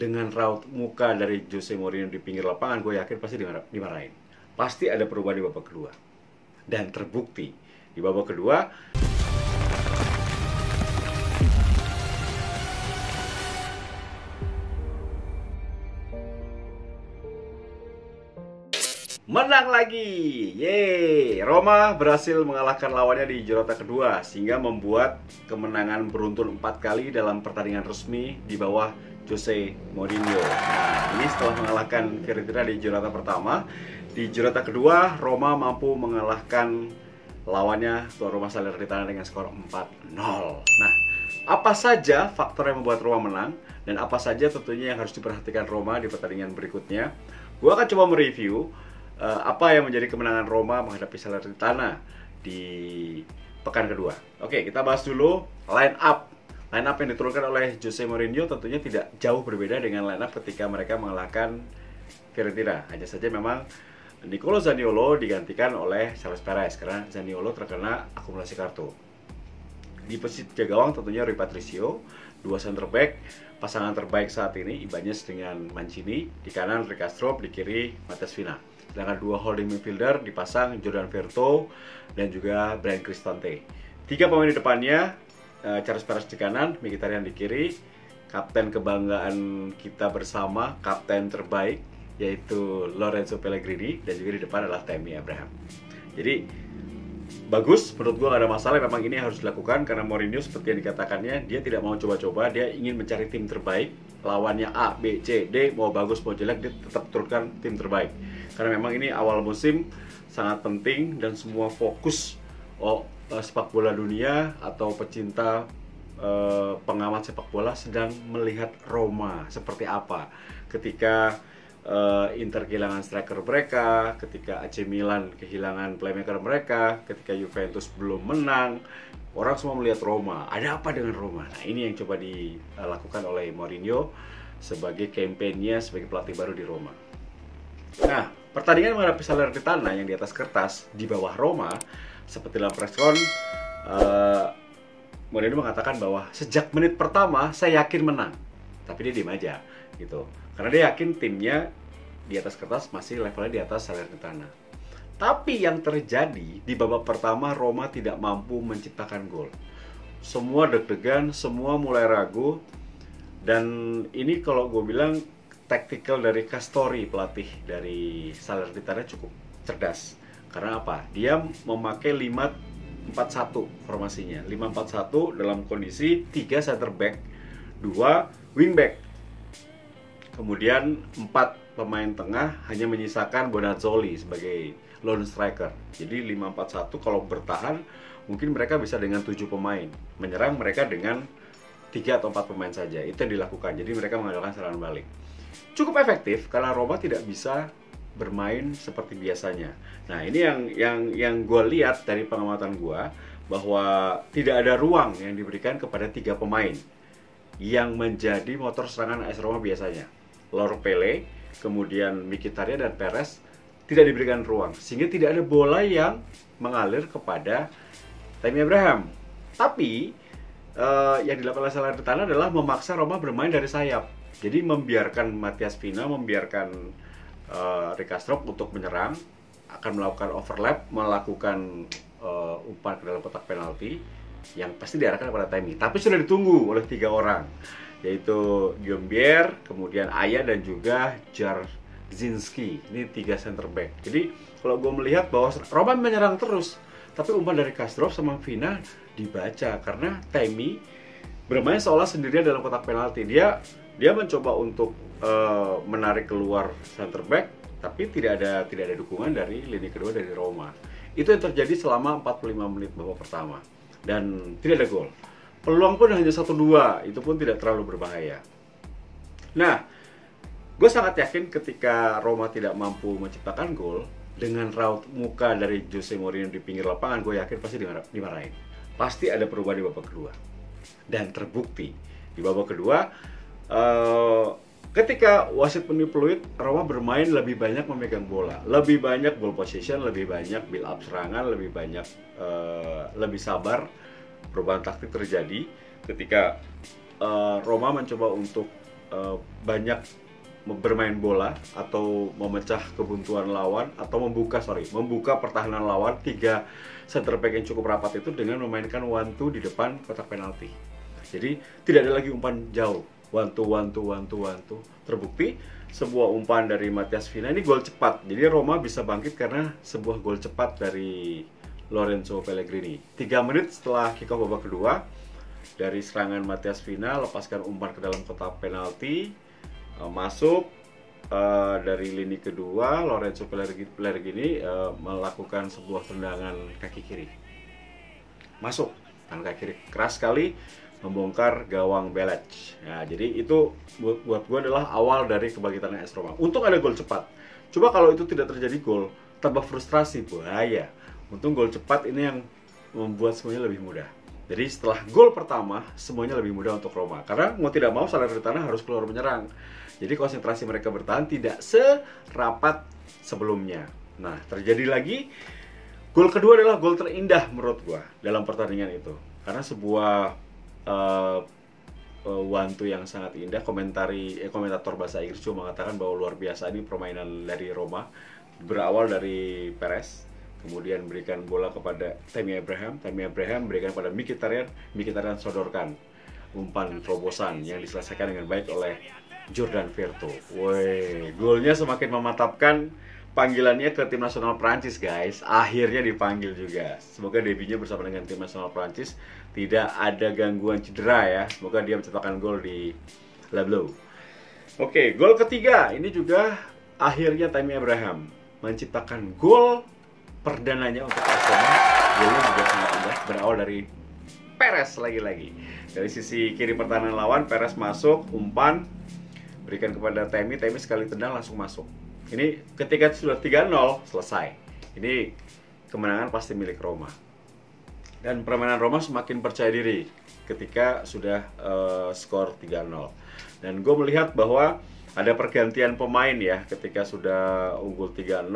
dengan raut muka dari Jose Mourinho di pinggir lapangan, gue yakin pasti dimarahin. Pasti ada perubahan di babak kedua. Dan terbukti di babak kedua menang lagi. Yeay, Roma berhasil mengalahkan lawannya di Jota kedua sehingga membuat kemenangan beruntun 4 kali dalam pertandingan resmi di bawah Jose Mourinho. Nah, ini setelah mengalahkan Fiorentina di Jota pertama, di Jota kedua Roma mampu mengalahkan lawannya tuan rumah Salernitana dengan skor 4-0. Nah, apa saja faktor yang membuat Roma menang dan apa saja tentunya yang harus diperhatikan Roma di pertandingan berikutnya? Gue akan coba mereview apa yang menjadi kemenangan Roma menghadapi Salernitana di pekan kedua. Oke, kita bahas dulu line up. Line up yang diturunkan oleh Jose Mourinho tentunya tidak jauh berbeda dengan line up ketika mereka mengalahkan Fiorentina. Hanya saja memang Nicolo Zaniolo digantikan oleh Carlos Perez karena Zaniolo terkena akumulasi kartu. Di posisi 3 gawang tentunya Rui Patricio, 2 center back, pasangan terbaik saat ini Ibanez dengan Mancini, di kanan Rickastrop, di kiri Matheus Fina. Sedangkan 2 holding midfielder dipasang Jordan Verto dan juga Bryan Cristante. 3 pemain di depannya, Carlos Perez di kanan, Mkhitaryan di kiri, kapten kebanggaan kita bersama, kapten terbaik yaitu Lorenzo Pellegrini, dan juga di depan adalah Tammy Abraham. Jadi bagus, menurut gue gak ada masalah. Memang ini harus dilakukan karena Mourinho seperti yang dikatakannya, dia tidak mau coba-coba, dia ingin mencari tim terbaik. Lawannya A, B, C, D, mau bagus mau jelek, dia tetap turunkan tim terbaik. Karena memang ini awal musim sangat penting dan semua fokus sepak bola dunia atau pecinta pengamat sepak bola sedang melihat Roma seperti apa ketika Inter kehilangan striker mereka, ketika AC Milan kehilangan playmaker mereka, ketika Juventus belum menang, orang semua melihat Roma. Ada apa dengan Roma? Nah, ini yang coba dilakukan oleh Mourinho sebagai kampanye sebagai pelatih baru di Roma. Nah, pertandingan menghadapi Salernitana yang di atas kertas di bawah Roma, seperti dalam preskon, Mourinho mengatakan bahwa sejak menit pertama saya yakin menang, tapi dia diem aja gitu. Karena dia yakin timnya di atas kertas masih levelnya di atas Salernitana. Tapi yang terjadi di babak pertama, Roma tidak mampu menciptakan gol. Semua deg-degan, semua mulai ragu. Dan ini kalau gue bilang tactical dari Castori, pelatih dari Salernitana, cukup cerdas. Karena apa? Dia memakai 5-4-1 formasinya. 5-4-1 dalam kondisi 3 center back, 2 wing back. Kemudian 4 pemain tengah, hanya menyisakan Bonazzoli sebagai lone striker. Jadi 5-4-1 kalau bertahan mungkin mereka bisa dengan 7 pemain. Menyerang mereka dengan 3 atau 4 pemain saja. Itu yang dilakukan. Jadi mereka mengandalkan serangan balik. Cukup efektif karena Roma tidak bisa bermain seperti biasanya. Nah, ini yang gue lihat dari pengamatan gue, bahwa tidak ada ruang yang diberikan kepada 3 pemain yang menjadi motor serangan AS Roma biasanya. Lauro Pele, kemudian Mkhitaryan dan Perez tidak diberikan ruang, sehingga tidak ada bola yang mengalir kepada Tammy Abraham. Tapi yang dilakukan oleh Salernitana adalah memaksa Roma bermain dari sayap. Jadi membiarkan Matheus Fina, membiarkan Rickastrop untuk menyerang, akan melakukan overlap, melakukan umpan ke dalam kotak penalti yang pasti diarahkan kepada Tammy. Tapi sudah ditunggu oleh 3 orang, yaitu Guillaume, kemudian Aya, dan juga Jarzinski. Ini 3 center back. Jadi kalau gue melihat bahwa Roma menyerang terus, tapi umpan dari Kastrop sama Fina dibaca karena Tammy bermain seolah sendirian dalam kotak penalti. Dia mencoba untuk menarik keluar center back, tapi tidak ada dukungan dari lini kedua dari Roma. Itu yang terjadi selama 45 menit babak pertama dan tidak ada gol. Peluang pun hanya 1-2, itu pun tidak terlalu berbahaya. Nah, gue sangat yakin ketika Roma tidak mampu menciptakan gol, dengan raut muka dari Jose Mourinho di pinggir lapangan, gue yakin pasti dimarahin. Pasti ada perubahan di babak kedua. Dan terbukti di babak kedua, ketika wasit meniup peluit, Roma bermain lebih banyak memegang bola, lebih banyak ball possession, lebih banyak build up serangan, lebih banyak lebih sabar. Perubahan taktik terjadi ketika Roma mencoba untuk banyak bermain bola atau memecah kebuntuan lawan atau membuka pertahanan lawan. 3 center back yang cukup rapat itu dengan memainkan one two di depan kotak penalti. Jadi tidak ada lagi umpan jauh, one two. Terbukti sebuah umpan dari Matias Vina ini gol cepat. Jadi Roma bisa bangkit karena sebuah gol cepat dari Lorenzo Pellegrini. 3 menit setelah kick off babak kedua, dari serangan Matias Vina lepaskan umpan ke dalam kotak penalti, masuk dari lini kedua. Lorenzo Pellegrini melakukan sebuah tendangan kaki kiri, masuk tangan kaki kiri keras sekali, membongkar gawang Belec. Nah, jadi itu buat gue adalah awal dari kebangkitan AS Roma. Untung ada gol cepat. Coba kalau itu tidak terjadi gol, tambah frustrasi, bahaya. Untung gol cepat ini yang membuat semuanya lebih mudah. Jadi setelah gol pertama, semuanya lebih mudah untuk Roma. Karena mau tidak mau Salernitana harus keluar menyerang. Jadi konsentrasi mereka bertahan tidak serapat sebelumnya. Nah, terjadi lagi. Gol kedua adalah gol terindah menurut gua dalam pertandingan itu. Karena sebuah one two yang sangat indah. Komentator bahasa Inggris cuma mengatakan bahwa luar biasa ini permainan dari Roma. Berawal dari Perez, kemudian berikan bola kepada Tammy Abraham berikan pada Mkhitaryan sodorkan umpan terobosan yang diselesaikan dengan baik oleh Jordan Verto. Woi, golnya semakin memantapkan panggilannya ke tim nasional Prancis, guys. Akhirnya dipanggil juga. Semoga debutnya bersama dengan tim nasional Prancis tidak ada gangguan cedera ya. Semoga dia mencetakkan gol di Le Bleu. Oke, gol ketiga ini juga akhirnya Tammy Abraham menciptakan gol perdananya untuk AS Roma. Golnya juga sangat indah, berawal dari Perez lagi-lagi. Dari sisi kiri pertahanan lawan, Perez masuk, umpan, berikan kepada Tammy sekali tendang langsung masuk. Ini ketika sudah 3-0, selesai. Ini kemenangan pasti milik Roma. Dan permainan Roma semakin percaya diri ketika sudah skor 3-0. Dan gue melihat bahwa ada pergantian pemain ya, ketika sudah unggul 3-0,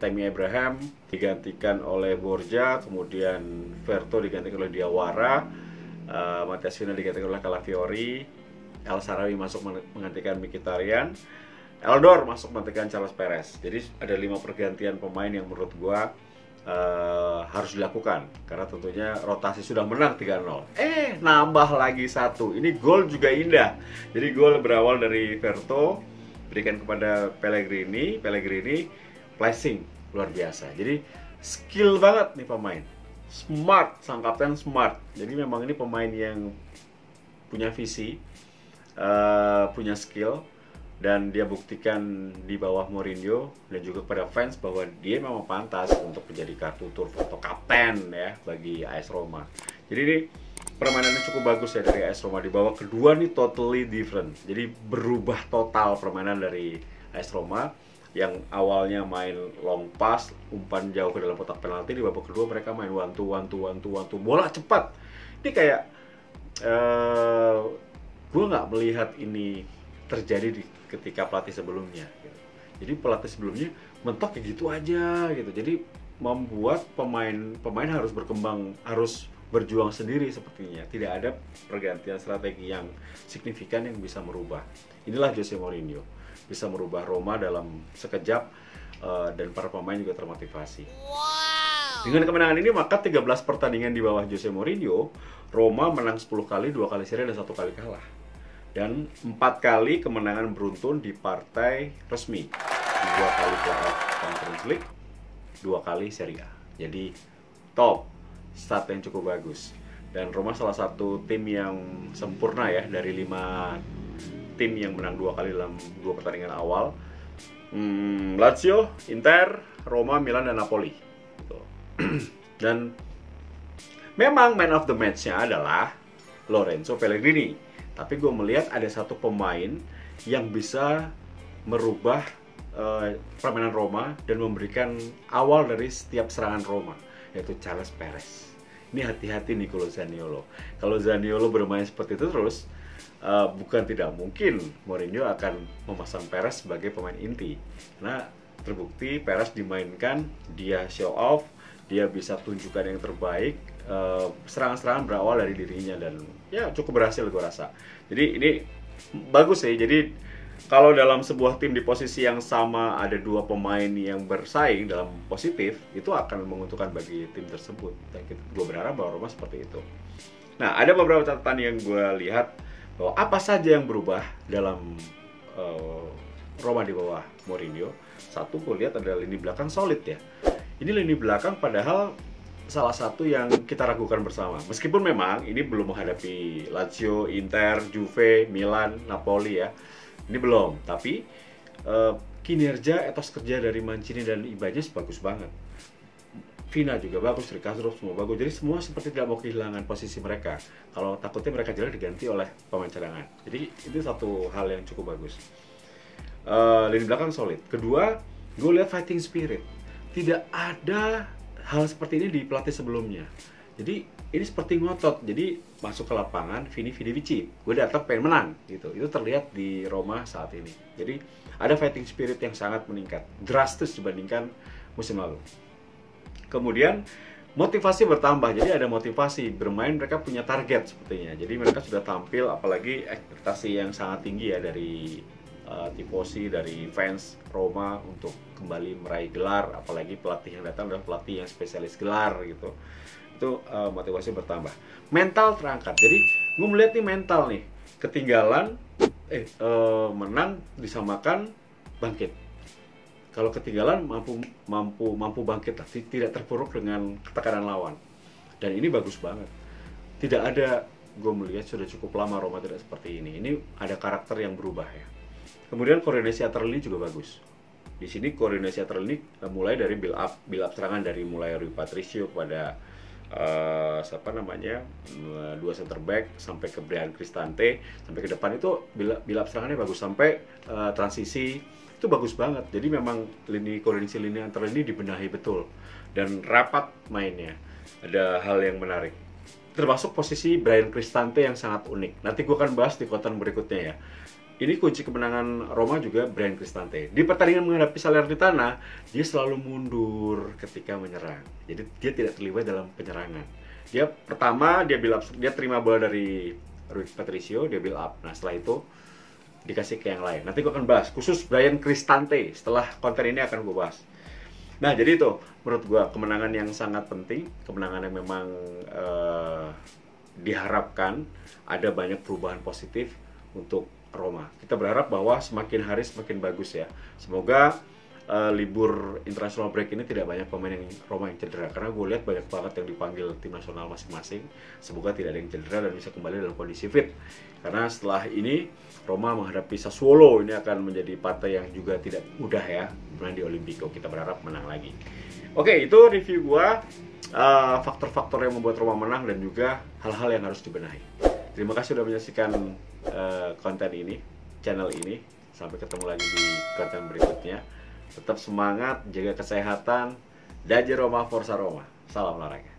Tammy Abraham digantikan oleh Borja, kemudian Verto digantikan oleh Diawara, Matias Vina digantikan oleh Calafiori, El Shaarawy masuk menggantikan Mkhitaryan, Eldor masuk menggantikan Carlos Perez. Jadi ada 5 pergantian pemain yang menurut gua harus dilakukan karena tentunya rotasi sudah menang 3-0. Nambah lagi 1. Ini gol juga indah. Jadi gol berawal dari Verto, berikan kepada Pellegrini flashing luar biasa. Jadi skill banget nih pemain. Smart, sang kapten smart. Jadi memang ini pemain yang punya visi, punya skill, dan dia buktikan di bawah Mourinho dan juga kepada fans bahwa dia memang pantas untuk menjadi kartu turf atau kapten ya bagi AS Roma. Jadi ini permainannya cukup bagus ya dari AS Roma. Di babak kedua nih totally different. Jadi berubah total permainan dari AS Roma yang awalnya main long pass, umpan jauh ke dalam kotak penalti. Di babak kedua mereka main one two, bola cepat. Ini kayak gue nggak melihat ini terjadi ketika pelatih sebelumnya gitu. Jadi pelatih sebelumnya mentok kayak gitu aja gitu. Jadi membuat pemain harus berkembang, harus berjuang sendiri sepertinya. Tidak ada pergantian strategi yang signifikan yang bisa merubah. Inilah Jose Mourinho, bisa merubah Roma dalam sekejap, dan para pemain juga termotivasi. Dengan kemenangan ini maka 13 pertandingan di bawah Jose Mourinho, Roma menang 10 kali, 2 kali seri dan 1 kali kalah. Dan 4 kali kemenangan beruntun di partai resmi, 2 kali playoff Conference League, 2 kali Serie A. Jadi top, start yang cukup bagus. Dan Roma salah satu tim yang sempurna ya, dari 5 tim yang menang 2 kali dalam 2 pertandingan awal. Lazio, Inter, Roma, Milan, dan Napoli gitu. Dan memang man of the match-nya adalah Lorenzo Pellegrini. Tapi gue melihat ada satu pemain yang bisa merubah permainan Roma dan memberikan awal dari setiap serangan Roma, yaitu Carlos Perez. Ini hati-hati nih kalau Zaniolo. Kalau Zaniolo bermain seperti itu terus, bukan tidak mungkin Mourinho akan memasang Perez sebagai pemain inti. Karena terbukti Perez dimainkan, dia show off, dia bisa tunjukkan yang terbaik. Serangan-serangan berawal dari dirinya dan ya cukup berhasil gue rasa. Jadi ini bagus sih. Jadi kalau dalam sebuah tim di posisi yang sama ada dua pemain yang bersaing dalam positif, itu akan menguntungkan bagi tim tersebut. Dan gue berharap bahwa Roma seperti itu. Nah, ada beberapa catatan yang gue lihat bahwa apa saja yang berubah dalam Roma di bawah Mourinho. Satu, gue lihat ada lini belakang solid ya. Ini lini belakang padahal salah satu yang kita ragukan bersama. Meskipun memang ini belum menghadapi Lazio, Inter, Juve, Milan, Napoli ya. Ini belum, tapi kinerja, etos kerja dari Mancini dan Ibanez bagus banget. Vina juga bagus, Riccardo semua bagus. Jadi semua seperti tidak mau kehilangan posisi mereka. Kalau takutnya mereka jelek diganti oleh pemain cadangan. Jadi itu satu hal yang cukup bagus. Lini belakang solid. Kedua, gue lihat fighting spirit. Tidak ada hal seperti ini di pelatih sebelumnya. Jadi ini seperti ngotot. Jadi masuk ke lapangan, Vini Vici. Gue datang pengen menang gitu. Itu terlihat di Roma saat ini. Jadi ada fighting spirit yang sangat meningkat, drastis dibandingkan musim lalu. Kemudian motivasi bertambah, jadi ada motivasi bermain, mereka punya target sepertinya. Jadi mereka sudah tampil, apalagi ekspektasi yang sangat tinggi ya dari tifosi, dari fans Roma untuk kembali meraih gelar, apalagi pelatih yang datang adalah pelatih yang spesialis gelar gitu. Itu motivasi bertambah. Mental terangkat. Jadi gue melihat nih mental nih, ketinggalan menang disamakan bangkit. Kalau ketinggalan mampu bangkit, tidak terpuruk dengan tekanan lawan. Dan ini bagus banget. Tidak ada, gue melihat sudah cukup lama Roma tidak seperti ini. Ini ada karakter yang berubah ya. Kemudian koordinasi antar lini juga bagus. Di sini koordinasi antar lini mulai dari build up serangan, dari mulai Rui Patricio kepada dua center back sampai ke Bryan Cristante, sampai ke depan itu build up serangannya bagus, sampai transisi itu bagus banget. Jadi memang koordinasi lini antar lini dibenahi betul dan rapat mainnya. Ada hal yang menarik, termasuk posisi Bryan Cristante yang sangat unik. Nanti gue akan bahas di konten berikutnya ya. Ini kunci kemenangan Roma juga Bryan Cristante. Di pertandingan menghadapi Salernitana, dia selalu mundur ketika menyerang. Jadi dia tidak terlibat dalam penyerangan. Dia pertama dia terima bola dari Rui Patricio, dia build up. Nah, setelah itu dikasih ke yang lain. Nanti gue akan bahas khusus Bryan Cristante. Setelah konten ini akan gue bahas. Nah, jadi itu menurut gue kemenangan yang sangat penting, kemenangan yang memang diharapkan ada banyak perubahan positif untuk Roma. Kita berharap bahwa semakin hari semakin bagus ya. Semoga libur international break ini tidak banyak pemain yang Roma yang cedera, karena gue lihat banyak banget yang dipanggil tim nasional masing-masing. Semoga tidak ada yang cedera dan bisa kembali dalam kondisi fit, karena setelah ini Roma menghadapi Sassuolo. Ini akan menjadi partai yang juga tidak mudah ya, main di Olimpico. Kita berharap menang lagi. Oke, itu review gue, faktor-faktor yang membuat Roma menang dan juga hal-hal yang harus dibenahi. Terima kasih sudah menyaksikan konten ini, channel ini. Sampai ketemu lagi di konten berikutnya. Tetap semangat, jaga kesehatan. Daje Roma, Forza Roma. Salam olahraga.